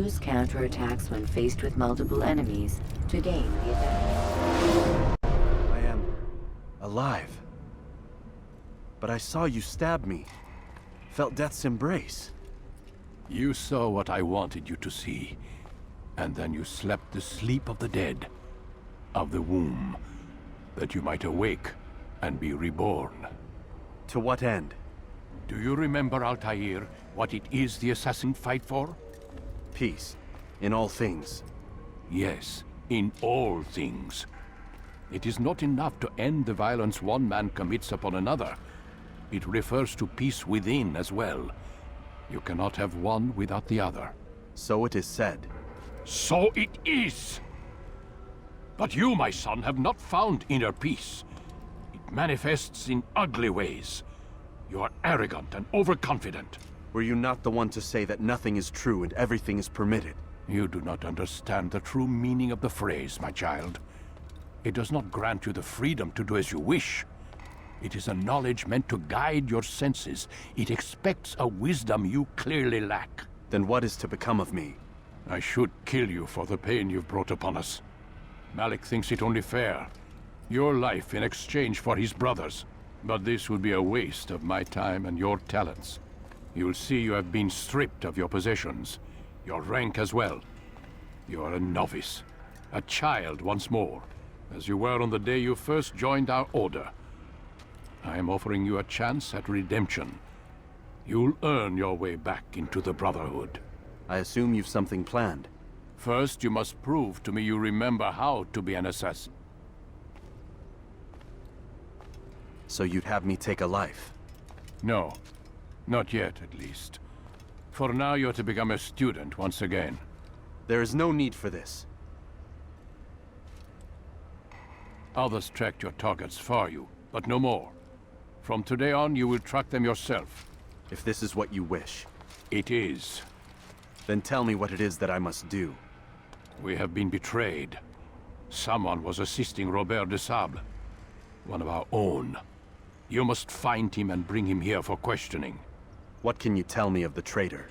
Use counterattacks when faced with multiple enemies to gain the advantage. I am alive. But I saw you stab me. Felt death's embrace. You saw what I wanted you to see. And then you slept the sleep of the dead. Of the womb. That you might awake and be reborn. To what end? Do you remember, Altair, what it is the assassin fight for? Peace. In all things. Yes, in all things. It is not enough to end the violence one man commits upon another. It refers to peace within as well. You cannot have one without the other. So it is said. So it is! But you, my son, have not found inner peace. It manifests in ugly ways. You are arrogant and overconfident. Were you not the one to say that nothing is true and everything is permitted? You do not understand the true meaning of the phrase, my child. It does not grant you the freedom to do as you wish. It is a knowledge meant to guide your senses. It expects a wisdom you clearly lack. Then what is to become of me? I should kill you for the pain you've brought upon us. Malik thinks it only fair. Your life in exchange for his brother's. But this would be a waste of my time and your talents. You'll see you have been stripped of your possessions. Your rank as well. You are a novice. A child once more. As you were on the day you first joined our order. I am offering you a chance at redemption. You'll earn your way back into the Brotherhood. I assume you've something planned. First, you must prove to me you remember how to be an assassin. So you'd have me take a life? No. Not yet, at least. For now, you're to become a student once again. There is no need for this. Others tracked your targets for you, but no more. From today on, you will track them yourself. If this is what you wish. It is. Then tell me what it is that I must do. We have been betrayed. Someone was assisting Robert de Sable. One of our own. You must find him and bring him here for questioning. What can you tell me of the traitor?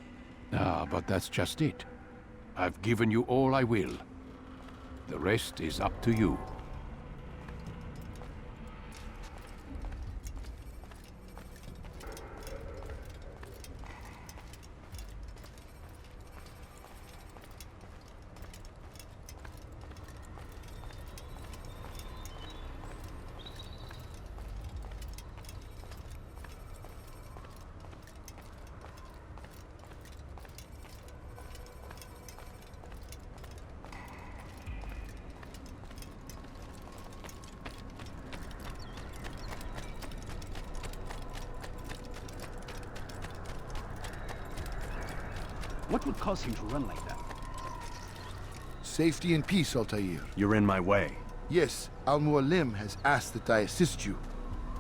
Ah, but that's just it. I've given you all I will. The rest is up to you. What would cause him to run like that? Safety and peace, Altair. You're in my way. Yes, Mualim has asked that I assist you.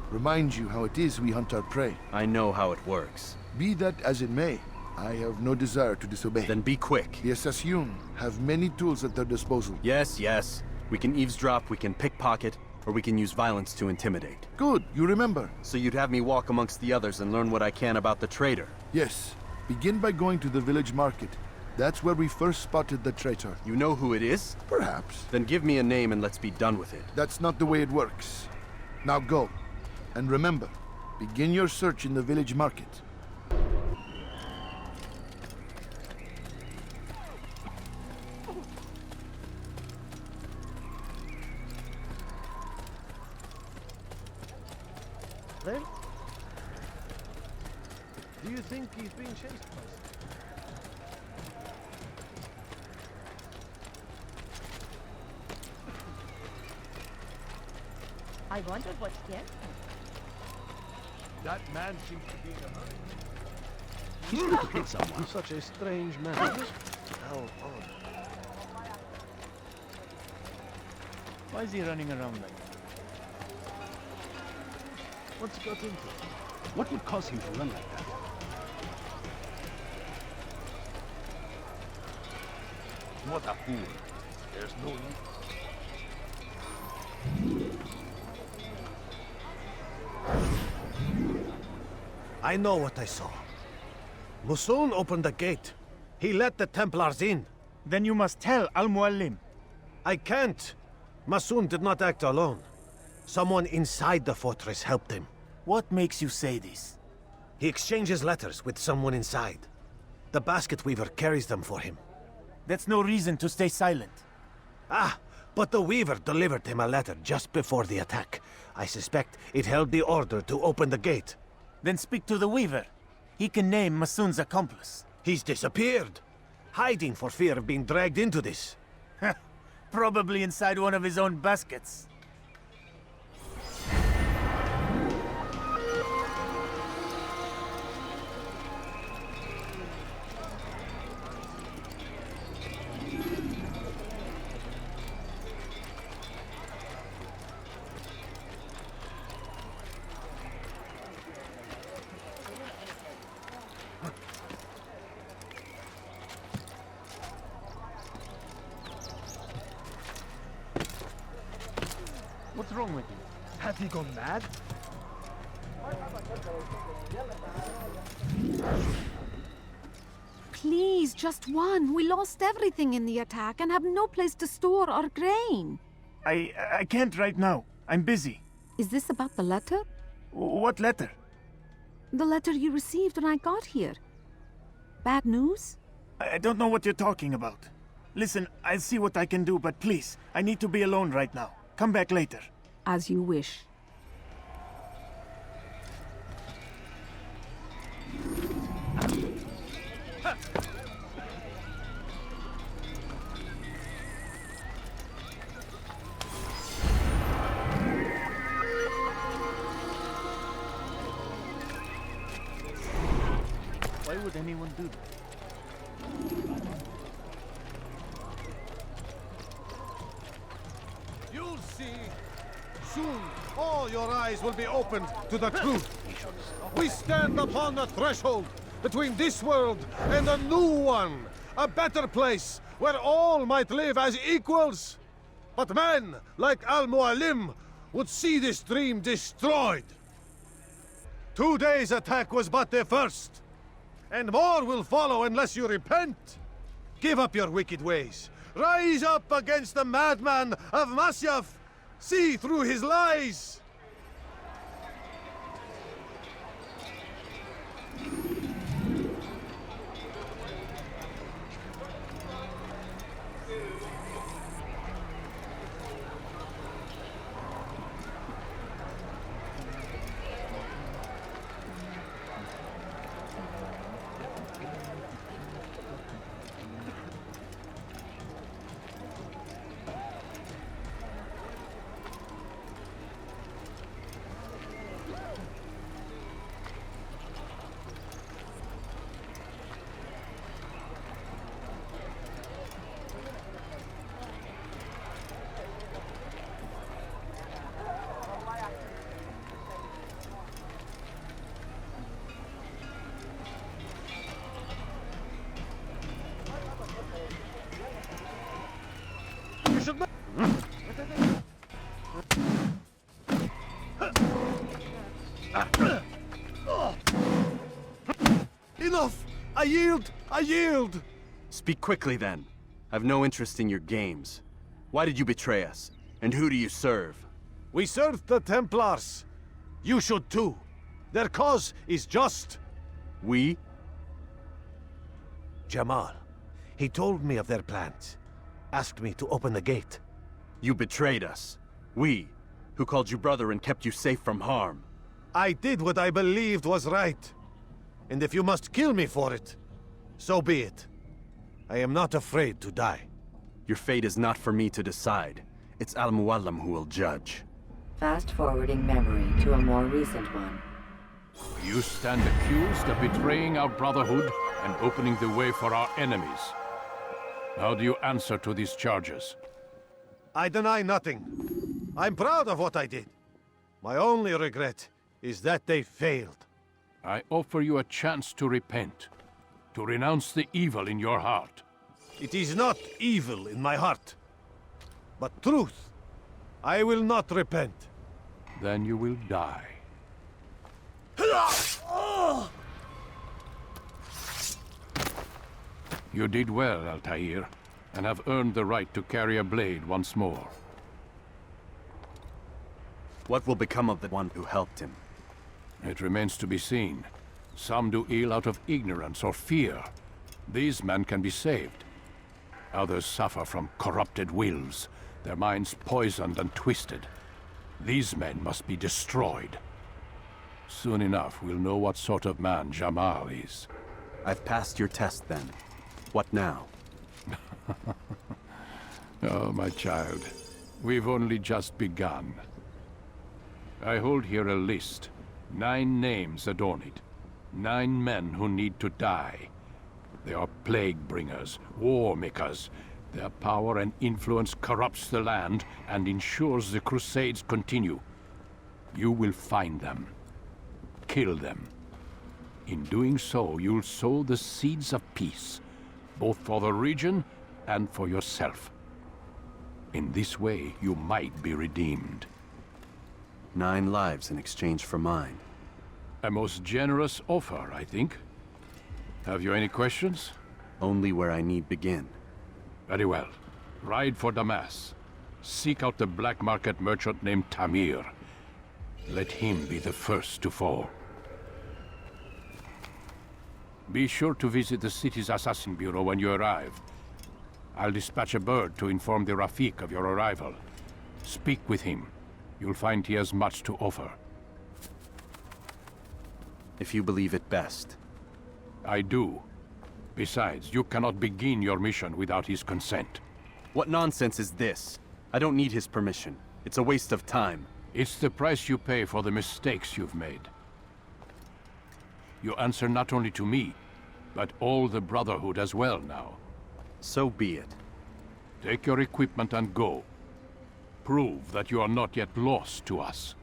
Remind you how it is we hunt our prey. I know how it works. Be that as it may, I have no desire to disobey. Then be quick. The Assassin have many tools at their disposal. Yes, yes. We can eavesdrop, we can pickpocket, or we can use violence to intimidate. Good, you remember. So you'd have me walk amongst the others and learn what I can about the traitor? Yes. Begin by going to the village market. That's where we first spotted the traitor. You know who it is? Perhaps. Then give me a name and let's be done with it. That's not the way it works. Now go. And remember, begin your search in the village market. Then? Do you think he's being chased by us? I wondered what scared him. That man seems to be in a hurry. He's not hit someone. He's such a strange man. How odd. Why is he running around like that? What's got into him? What would cause him to run like that? What a fool. There's no need. I know what I saw. Musul opened the gate. He let the Templars in. Then you must tell Al-Mualim. I can't. Masun did not act alone. Someone inside the fortress helped him. What makes you say this? He exchanges letters with someone inside. The basket weaver carries them for him. That's no reason to stay silent. Ah, but the weaver delivered him a letter just before the attack. I suspect it held the order to open the gate. Then speak to the weaver. He can name Masun's accomplice. He's disappeared, hiding for fear of being dragged into this. Probably inside one of his own baskets. What's wrong with you? Has he gone mad? Please, just one. We lost everything in the attack and have no place to store our grain. I can't right now. I'm busy. Is this about the letter? What letter? The letter you received when I got here. Bad news? I don't know what you're talking about. Listen, I'll see what I can do, but please, I need to be alone right now. Come back later. As you wish. Why would anyone do that? You'll see. Soon, all your eyes will be opened to the truth. We stand upon the threshold between this world and a new one. A better place where all might live as equals. But men like Al-Mualim would see this dream destroyed. Today's attack was but the first. And more will follow unless you repent. Give up your wicked ways. Rise up against the madman of Masyaf. See through his lies. Enough! I yield! I yield! Speak quickly then. I've no interest in your games. Why did you betray us? And who do you serve? We served the Templars. You should too. Their cause is just. We? Jamal. He told me of their plans. Asked me to open the gate. You betrayed us. We, who called you brother and kept you safe from harm. I did what I believed was right. And if you must kill me for it, so be it. I am not afraid to die. Your fate is not for me to decide. It's Al-Mualim who will judge. Fast-forwarding memory to a more recent one. You stand accused of betraying our Brotherhood and opening the way for our enemies. How do you answer to these charges? I deny nothing. I'm proud of what I did. My only regret is that they failed. I offer you a chance to repent, to renounce the evil in your heart. It is not evil in my heart, but truth. I will not repent. Then you will die. You did well, Altair, and have earned the right to carry a blade once more. What will become of the one who helped him? It remains to be seen. Some do ill out of ignorance or fear. These men can be saved. Others suffer from corrupted wills, their minds poisoned and twisted. These men must be destroyed. Soon enough, we'll know what sort of man Jamal is. I've passed your test then. What now? Oh, my child. We've only just begun. I hold here a list. 9 names adorn it. 9 men who need to die. They are plague bringers, war makers. Their power and influence corrupts the land and ensures the Crusades continue. You will find them. Kill them. In doing so, you'll sow the seeds of peace, both for the region and for yourself. In this way, you might be redeemed. 9 lives in exchange for mine. A most generous offer, I think. Have you any questions? Only where I need begin. Very well. Ride for Damascus. Seek out the black market merchant named Tamir. Let him be the first to fall. Be sure to visit the city's assassin bureau when you arrive. I'll dispatch a bird to inform the Rafik of your arrival. Speak with him. You'll find he has much to offer. If you believe it best. I do. Besides, you cannot begin your mission without his consent. What nonsense is this? I don't need his permission. It's a waste of time. It's the price you pay for the mistakes you've made. You answer not only to me, but all the Brotherhood as well now. So be it. Take your equipment and go. Prove that you are not yet lost to us.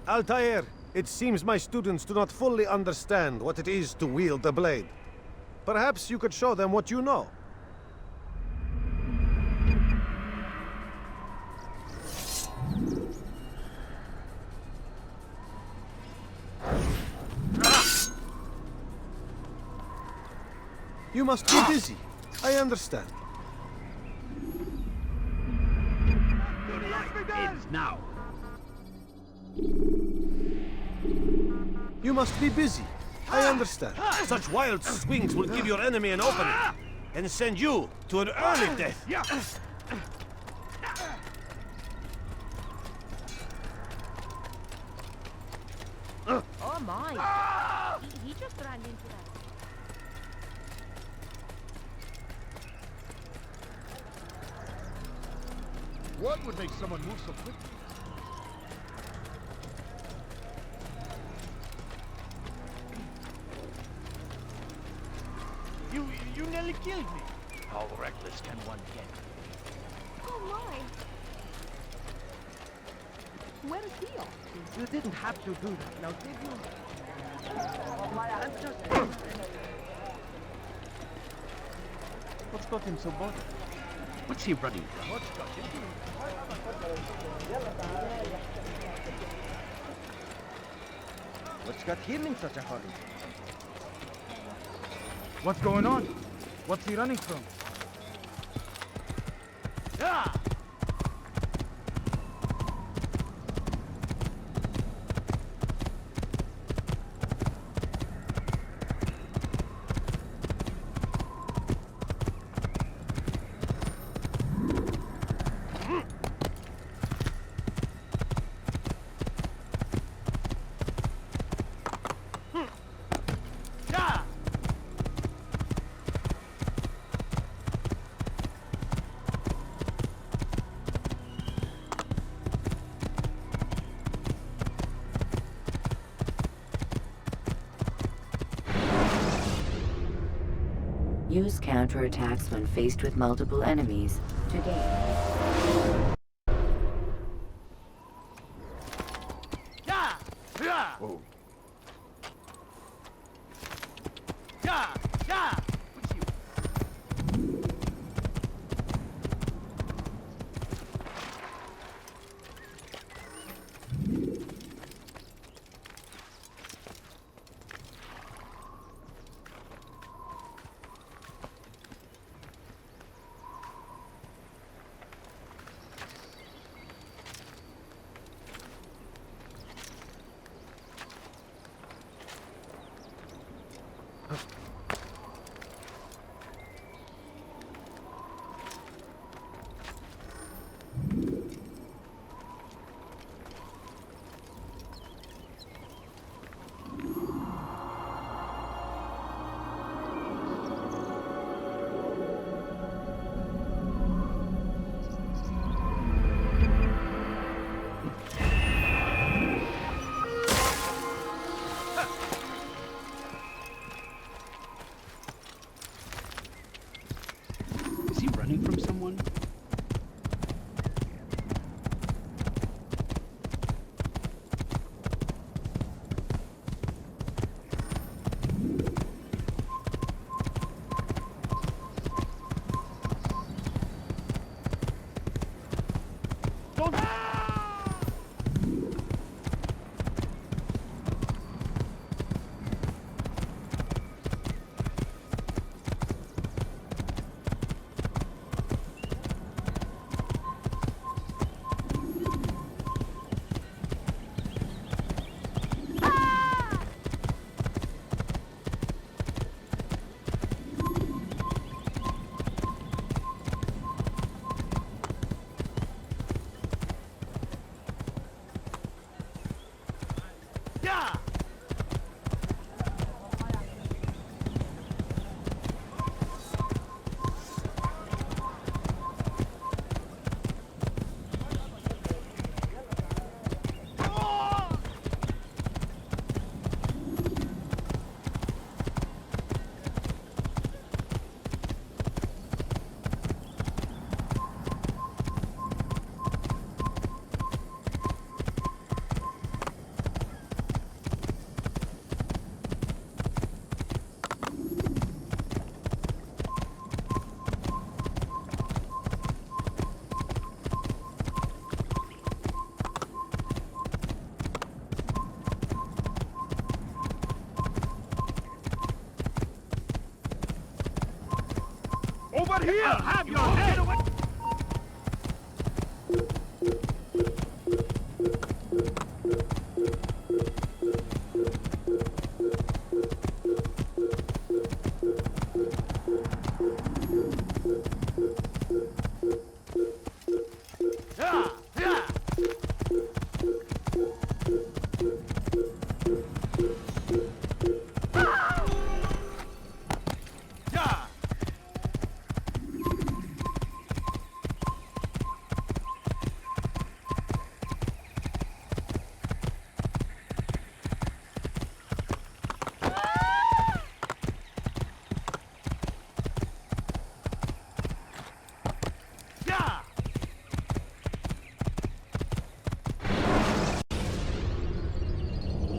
Altair, it seems my students do not fully understand what it is to wield the blade. Perhaps you could show them what you know. You must be busy. I understand. Your life ends now. You must be busy. I understand. Such wild swings will give your enemy an opening and send you to an early death. Oh my! He just ran into that. What would make someone move so quickly? You nearly killed me. How reckless can one get? Oh my! Where is he off? You didn't have to do that. Now did you? I'm just... What's got him so bothered? What's he running from? What's got him? What's got him in such a hurry? What's going on? What's he running from? Ah! Use counterattacks when faced with multiple enemies to gain. Oh. From someone? Over here! I'll have your head away!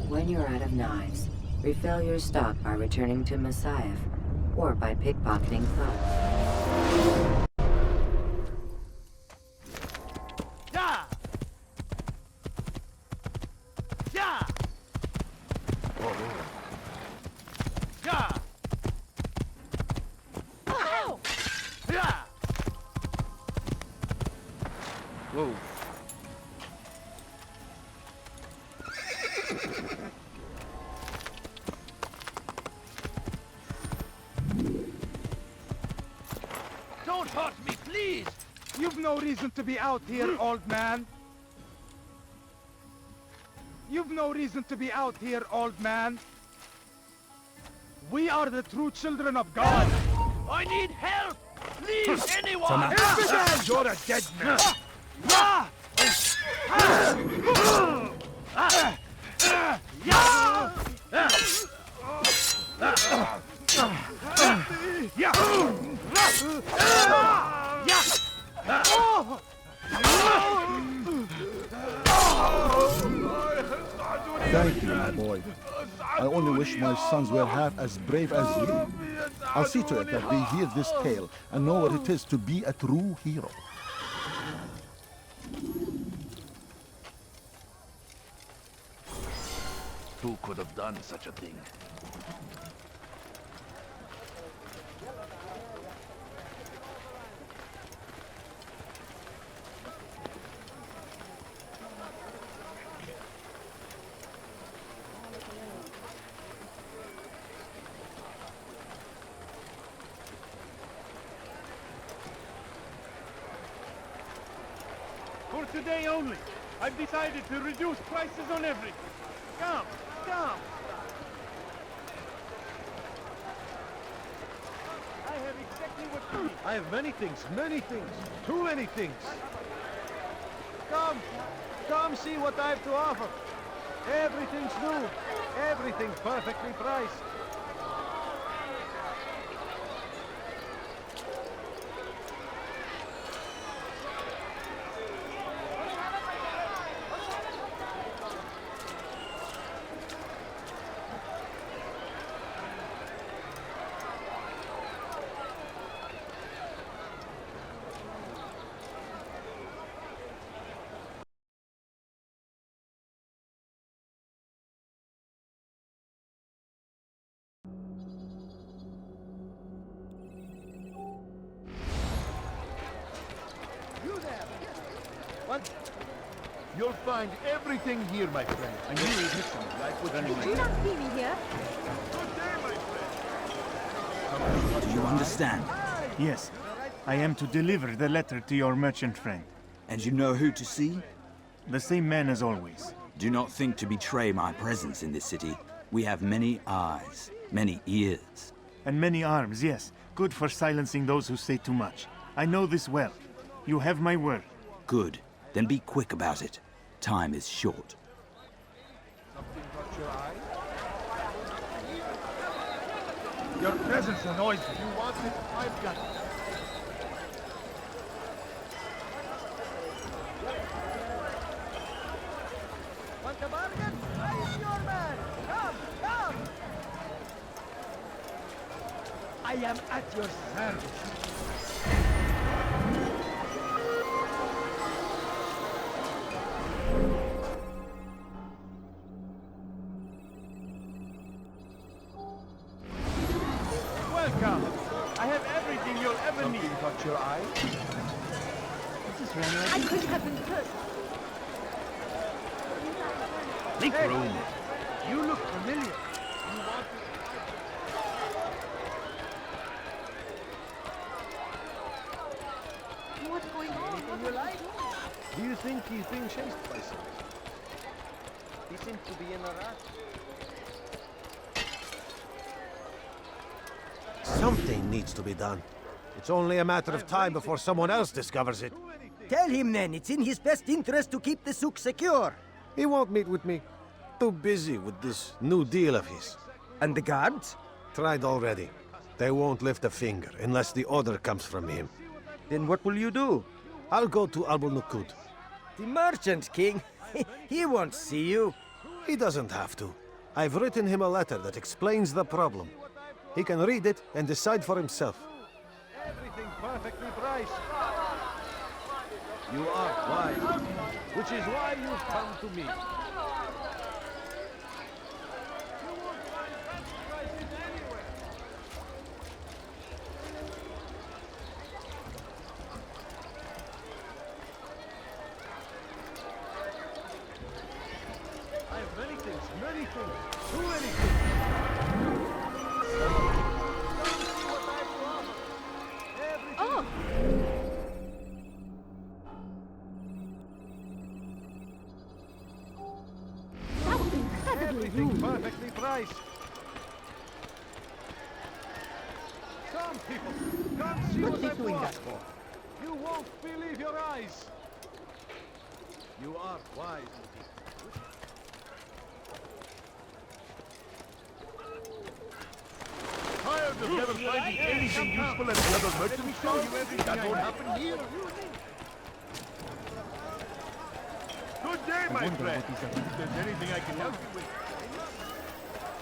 When you're out of knives, refill your stock by returning to Masyaf or by pickpocketing funds. Whoa. Don't hurt me, please! You've no reason to be out here, old man. You've no reason to be out here, old man. We are the true children of God. I need help! Please, anyone! Infidel! You're a dead man. Thank you, my boy. I only wish my sons were half as brave as you. I'll see to it that they hear this tale and know what it is to be a true hero. Who could have done such a thing? For today only, I've decided to reduce prices on everything. Come, come. I have exactly what you need. I have many things, too many things. Come see what I have to offer. Everything's new, everything perfectly priced. What? You'll find everything here, my friend. And you will hit them like with Did you not see me here? Good day, my friend. Do you understand? Yes. I am to deliver the letter to your merchant friend. And you know who to see? The same man as always. Do not think to betray my presence in this city. We have many eyes, many ears. And many arms, yes. Good for silencing those who say too much. I know this well. You have my word. Good. Then be quick about it. Time is short. Something caught your eye? Your presence annoys me. You want it? I've got it. Want a bargain? I am your man. Come, come. I am at your service. Welcome. I have everything you'll ever need. Something caught your eye? I could have been hurt. Make room. You look familiar. You want to... What's going on? Anything you like? Do you think he's being chased by someone? He seems to be in a rush. Something needs to be done. It's only a matter of time before someone else discovers it. Tell him then, it's in his best interest to keep the souk secure. He won't meet with me. Too busy with this new deal of his. And the guards? Tried already. They won't lift a finger unless the order comes from him. Then what will you do? I'll go to Al-Nukud. The merchant king? He won't see you. He doesn't have to. I've written him a letter that explains the problem. He can read it and decide for himself. Everything perfectly priced. You are wise, which is why you've come to me. You won't find fancy prices anywhere. I have many things, too many things. Oh! That was incredibly rude. Perfectly priced. Some people can't see what I want. You won't believe your eyes. You are wise. tired of never finding anything useful at the other merchant stores. That won't happen here. Good day, my friend. If there's anything I can help you with.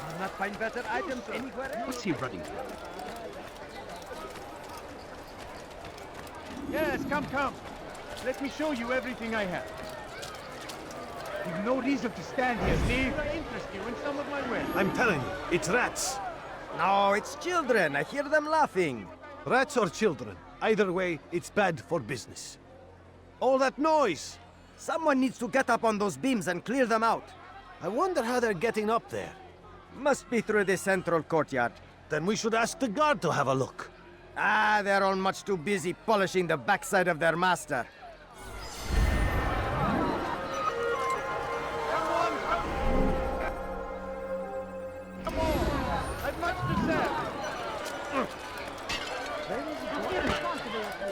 I'll not find better items anywhere else. What's he running from? Yes, come. Let me show you everything I have. You've no reason to stand here, Steve. I interest you in some of my wares. I'm telling you, it's rats. No, it's children. I hear them laughing. Rats or children. Either way, it's bad for business. All that noise! Someone needs to get up on those beams and clear them out. I wonder how they're getting up there. Must be through the central courtyard. Then we should ask the guard to have a look. Ah, they're all much too busy polishing the backside of their master. Come on! I've much to say.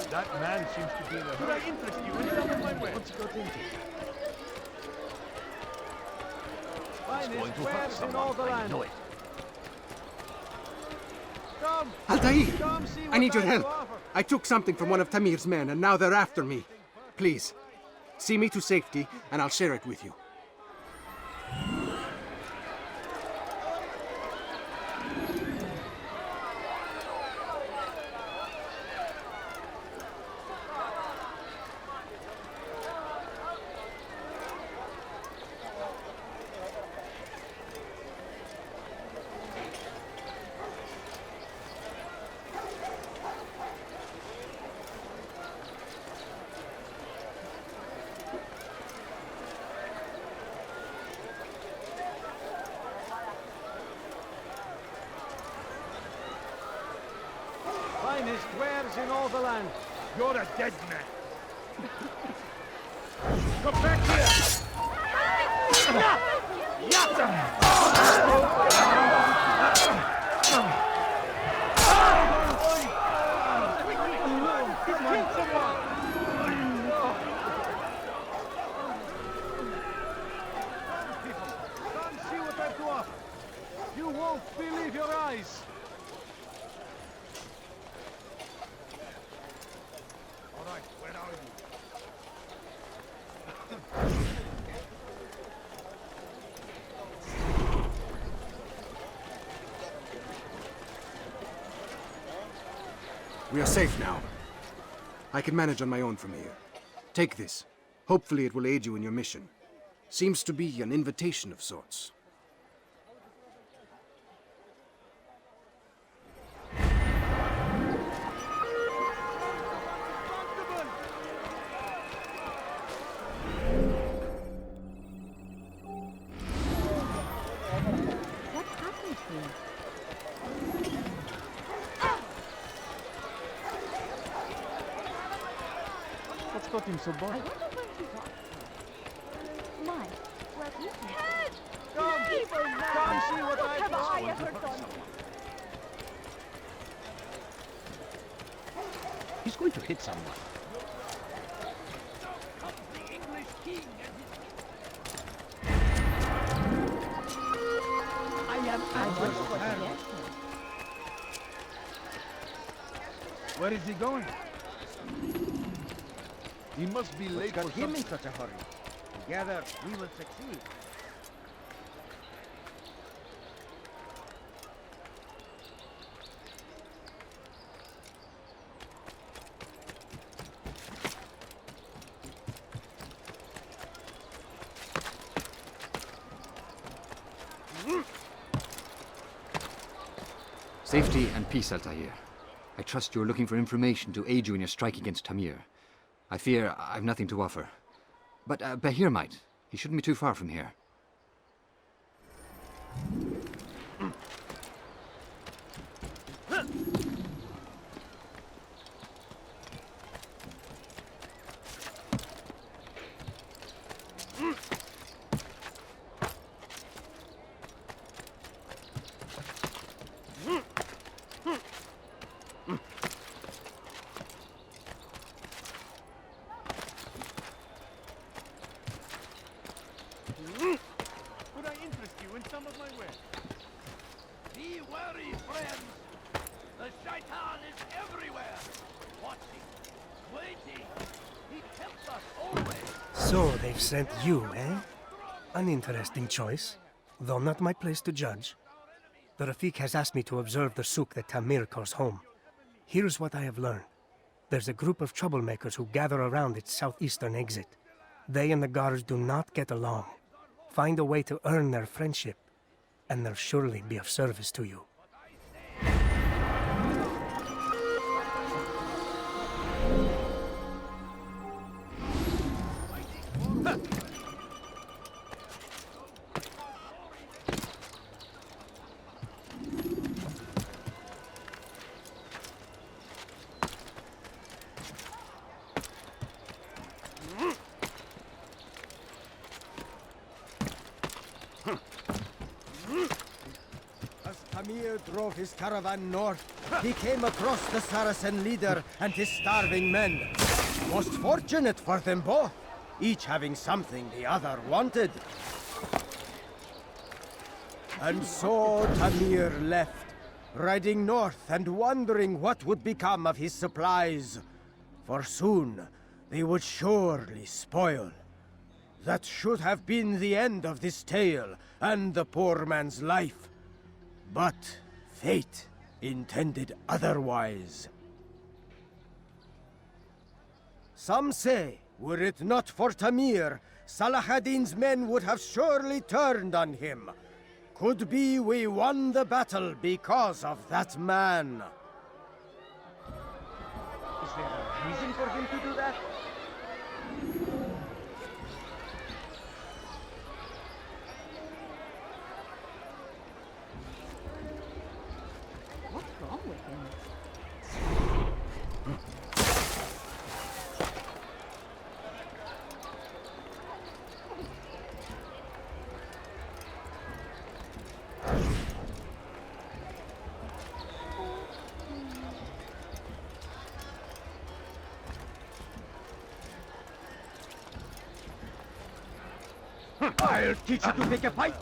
That man seems to be in a Could hurry. I interest you in some of my wares? What's he got into? Finest wares in all the land. know it. Come! Altair! Come see I what need your I have help. to offer. I took something from one of Tamir's men, and now they're after me. Please, see me to safety, and I'll share it with you. Finest wares in all the land. You're a dead man. Come back here! Come see what I have to offer. You won't believe your eyes. All right, where are you? We are safe now. I can manage on my own from here. Take this. Hopefully it will aid you in your mission. Seems to be an invitation of sorts. What happened here? What's got him so I bothered? wonder where he got from. My, well, he's dead. Come see what I have to offer. ever done? He's going to hit someone. Where is he going? He must be late Got for him something. in such a hurry. Together, we will succeed. Safety and peace, Altair. I trust you're looking for information to aid you in your strike against Tamir. I fear I've nothing to offer. But Bahir might. He shouldn't be too far from here. Could I interest you in some of my wares? So they've sent you, eh? An interesting choice, though not my place to judge. The Rafik has asked me to observe the souk that Tamir calls home. Here's what I have learned. There's a group of troublemakers who gather around its southeastern exit. They and the guards do not get along. Find a way to earn their friendship, and they'll surely be of service to you. Tamir drove his caravan north. He came across the Saracen leader and his starving men. Most fortunate for them both, each having something the other wanted. And so Tamir left, riding north and wondering what would become of his supplies. For soon, they would surely spoil. That should have been the end of this tale and the poor man's life. But fate intended otherwise. Some say, were it not for Tamir, Salah ad-Din's men would have surely turned on him. Could be we won the battle because of that man. Is there a reason for him to do that? What's wrong with him? I'll teach you to pick a fight!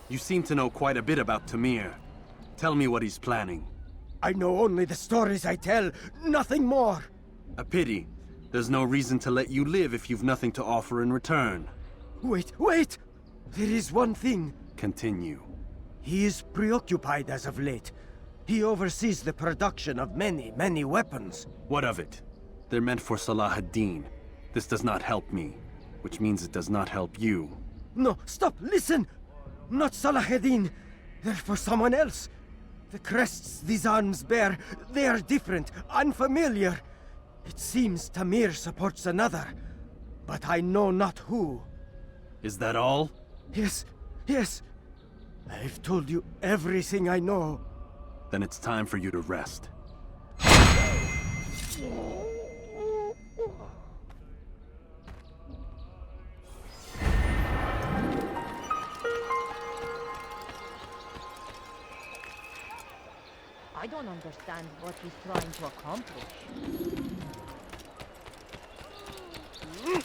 You seem to know quite a bit about Tamir. Tell me what he's planning. I know only the stories I tell, nothing more. A pity. There's no reason to let you live if you've nothing to offer in return. Wait, wait! There is one thing. Continue. He is preoccupied as of late. He oversees the production of many, many weapons. What of it? They're meant for Salah ad-Din. This does not help me, which means it does not help you. No, stop, listen! Not Salah ad-Din. They're for someone else. The crests these arms bear, they are different, unfamiliar. It seems Tamir supports another, but I know not who. Is that all? Yes, yes. I've told you everything I know. Then it's time for you to rest. I don't understand what he's trying to accomplish.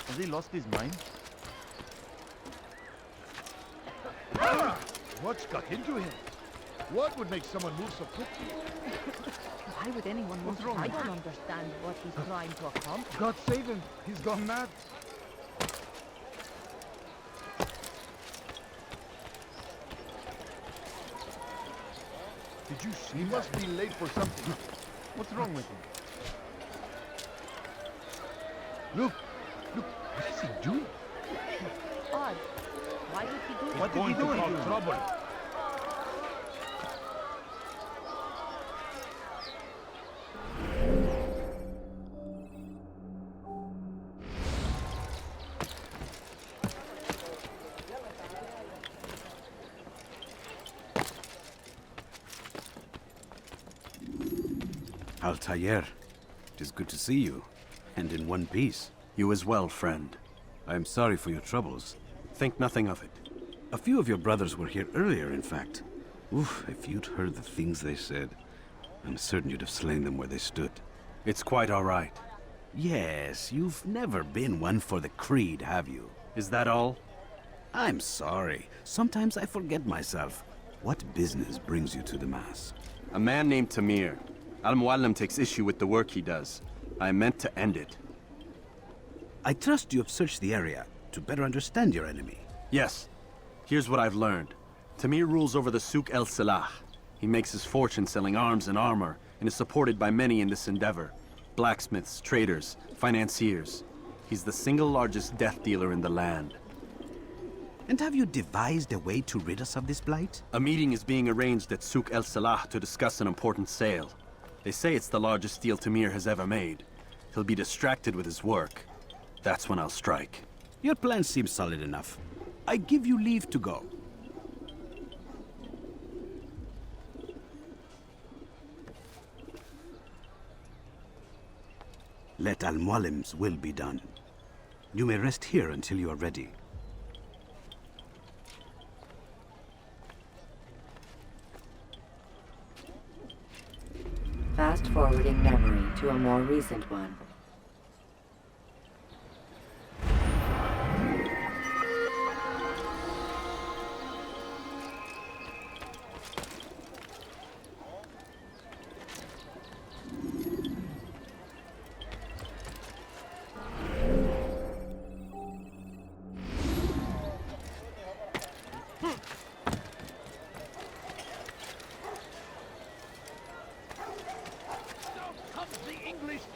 Has he lost his mind? What's got into him? What would make someone move so quickly? Why would anyone want to? I don't understand what he's trying to accomplish. God save him. He's gone mad. Did you see? He must be late for something. What's wrong with him? Look! Look! What is he doing? Odd. Why did he do that? What did he do? Cause trouble. Altair, it is good to see you, and in one piece. You as well, friend. I am sorry for your troubles. Think nothing of it. A few of your brothers were here earlier, in fact. Oof, if you'd heard the things they said, I'm certain you'd have slain them where they stood. It's quite all right. Yes, you've never been one for the creed, have you? Is that all? I'm sorry. Sometimes I forget myself. What business brings you to Damascus? A man named Tamir. Mualim takes issue with the work he does. I meant to end it. I trust you have searched the area to better understand your enemy. Yes. Here's what I've learned. Tamir rules over the Souk El Salah. He makes his fortune selling arms and armor, and is supported by many in this endeavor. Blacksmiths, traders, financiers. He's the single largest death dealer in the land. And have you devised a way to rid us of this blight? A meeting is being arranged at Souk El Salah to discuss an important sale. They say it's the largest deal Tamir has ever made. He'll be distracted with his work. That's when I'll strike. Your plan seems solid enough. I give you leave to go. Let Al-Mualim's will be done. You may rest here until you are ready. Fast-forwarding memory to a more recent one.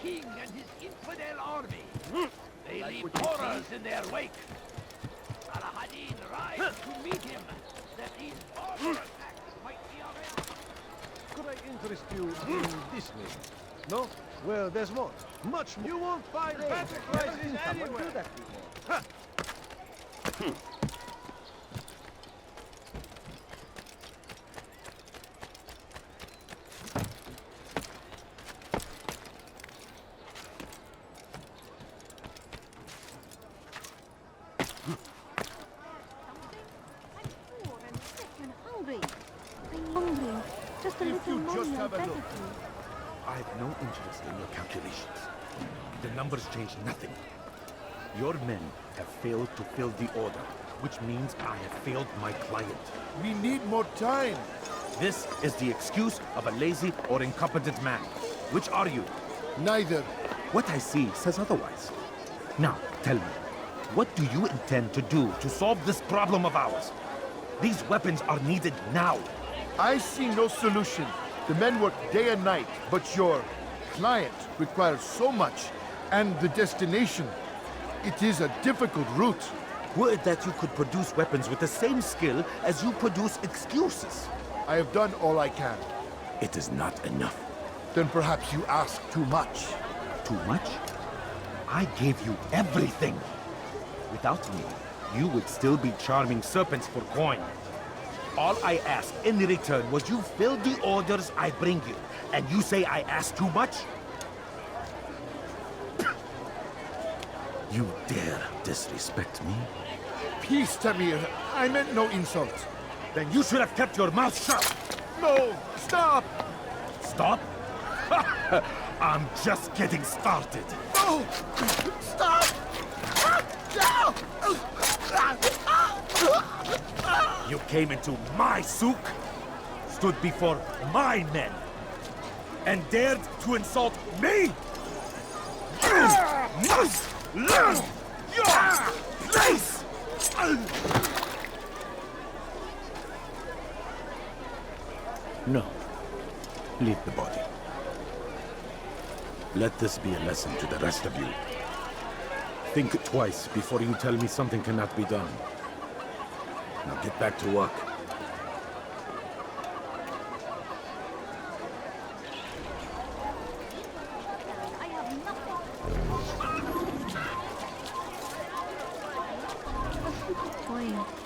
King and his infidel army. They leave horrors in their wake. Saladin rides to meet him, that these barbar attacks might be avenged. Could I interest you in this meeting? No? Well, there's more. Much more. You won't find better prices anywhere. Do that before. I have no interest in your calculations. The numbers change nothing. Your men have failed to fill the order, which means I have failed my client. We need more time. This is the excuse of a lazy or incompetent man. Which are you? Neither. What I see says otherwise. Now, tell me, what do you intend to do to solve this problem of ours? These weapons are needed now. I see no solution. The men work day and night, but your client requires so much, and the destination, it is a difficult route. Were it that you could produce weapons with the same skill as you produce excuses? I have done all I can. It is not enough. Then perhaps you ask too much. Too much? I gave you everything. Without me, you would still be charming serpents for coin. All I ask in return was you fill the orders I bring you, and you say I ask too much? You dare disrespect me? Peace, Tamir. I meant no insult. Then you should have kept your mouth shut. No! Stop! Stop? I'm just getting started. No! Stop! You came into my souk, stood before my men, and dared to insult me? You must learn your place! No. Leave the body. Let this be a lesson to the rest of you. Think twice before you tell me something cannot be done. Now get back to work.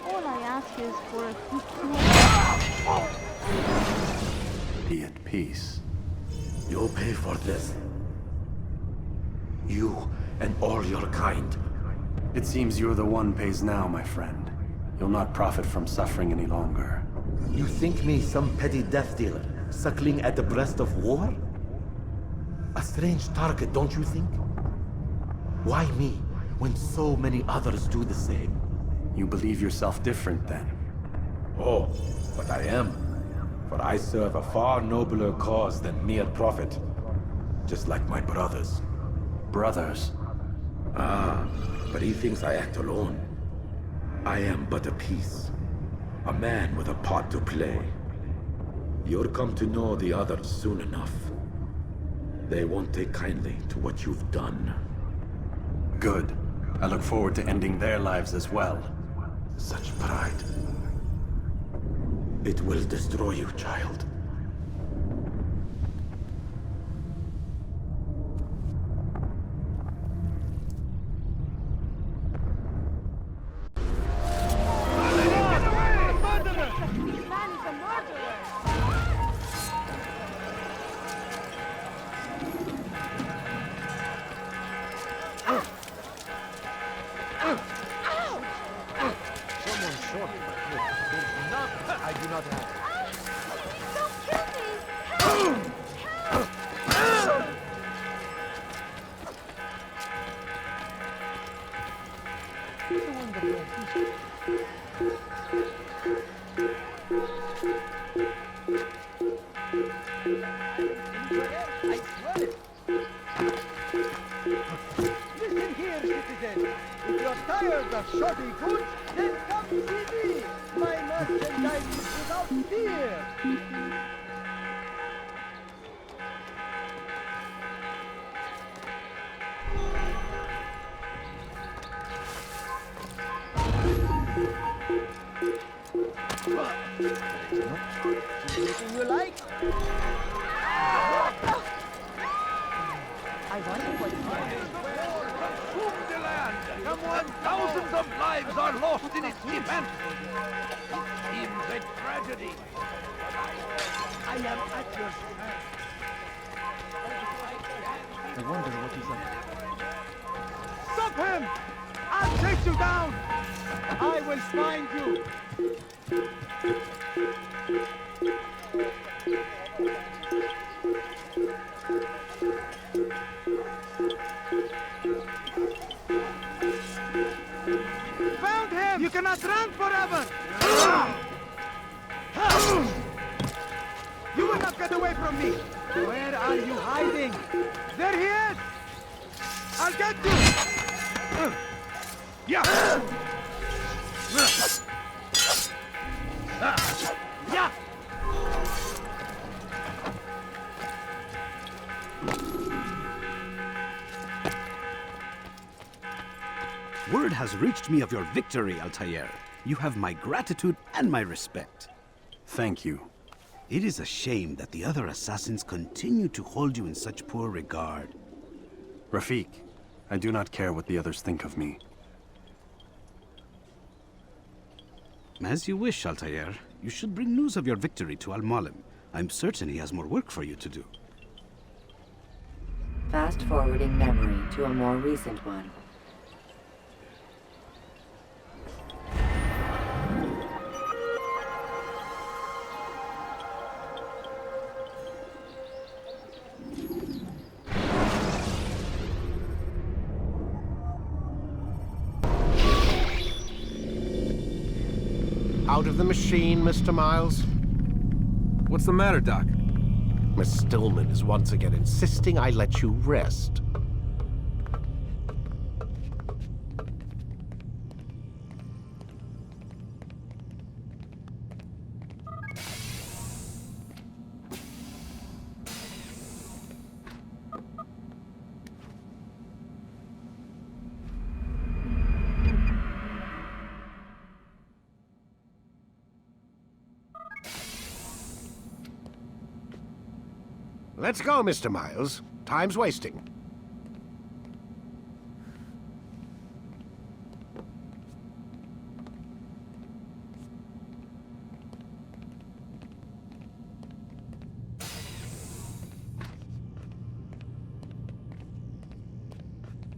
All I ask is for a quick... Be at peace. You'll pay for this. You and all your kind. It seems you're the one pays now, my friend. You'll not profit from suffering any longer. You think me some petty death dealer, suckling at the breast of war? A strange target, don't you think? Why me, when so many others do the same? You believe yourself different, then? Oh, but I am. For I serve a far nobler cause than mere profit. Just like my brothers. Brothers? Ah, but he thinks I act alone. I am but a piece. A man with a part to play. You'll come to know the others soon enough. They won't take kindly to what you've done. Good. I look forward to ending their lives as well. Such pride. It will destroy you, child. Listen here, citizen. If you're tired of shoddy goods, then come see me. My merchandise is without fear. Anything you like? I wonder what Consume the land, and thousands of lives are lost in its defense. It seems a tragedy. I am at your service. I wonder what he's up to. Stop him! I'll chase you down! I will find you! Found him! You cannot run forever! You will not get away from me! Where are you hiding? There he is! I'll get you! Yeah! Yeah! Word has reached me of your victory, Altair. You have my gratitude and my respect. Thank you. It is a shame that the other assassins continue to hold you in such poor regard. Rafik, I do not care what the others think of me. As you wish, Altair. You should bring news of your victory to Mualim. I'm certain he has more work for you to do. Fast-forwarding memory to a more recent one. Out of the machine, Mr. Miles? What's the matter, Doc? Miss Stillman is once again insisting I let you rest. Let's go, Mr. Miles. Time's wasting.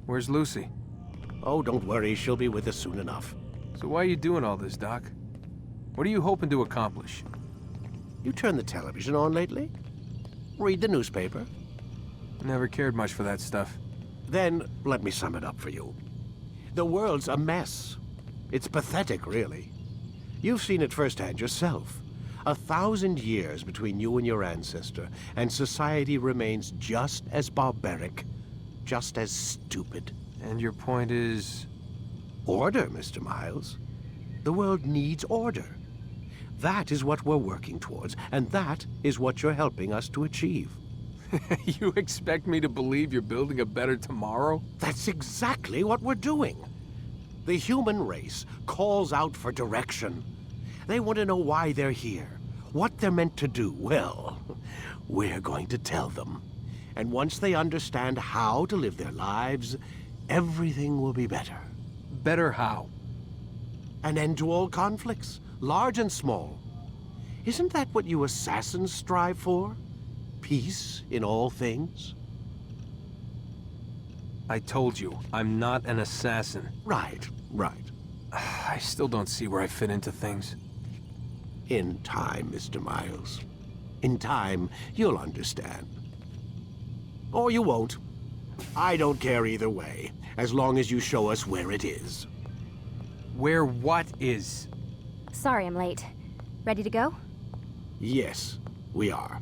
Where's Lucy? Oh, don't worry. She'll be with us soon enough. So why are you doing all this, Doc? What are you hoping to accomplish? You turned the television on lately? Read the newspaper? Never cared much for that stuff. Then, let me sum it up for you. The world's a mess. It's pathetic, really. You've seen it firsthand yourself. 1,000 years between you and your ancestor, and society remains just as barbaric, just as stupid. And your point is? Order, Mr. Miles. The world needs order. That is what we're working towards, and that is what you're helping us to achieve. You expect me to believe you're building a better tomorrow? That's exactly what we're doing. The human race calls out for direction. They want to know why they're here, what they're meant to do. Well, we're going to tell them. And once they understand how to live their lives, everything will be better. Better how? An end to all conflicts, large and small. Isn't that what you assassins strive for? Peace in all things? I told you, I'm not an assassin. Right. I still don't see where I fit into things. In time, Mr. Miles. In time, you'll understand. Or you won't. I don't care either way, as long as you show us where it is. Where what is? Sorry I'm late. Ready to go? Yes, we are.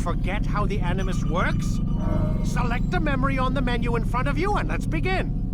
Forget how the Animus works? Select a memory on the menu in front of you and let's begin.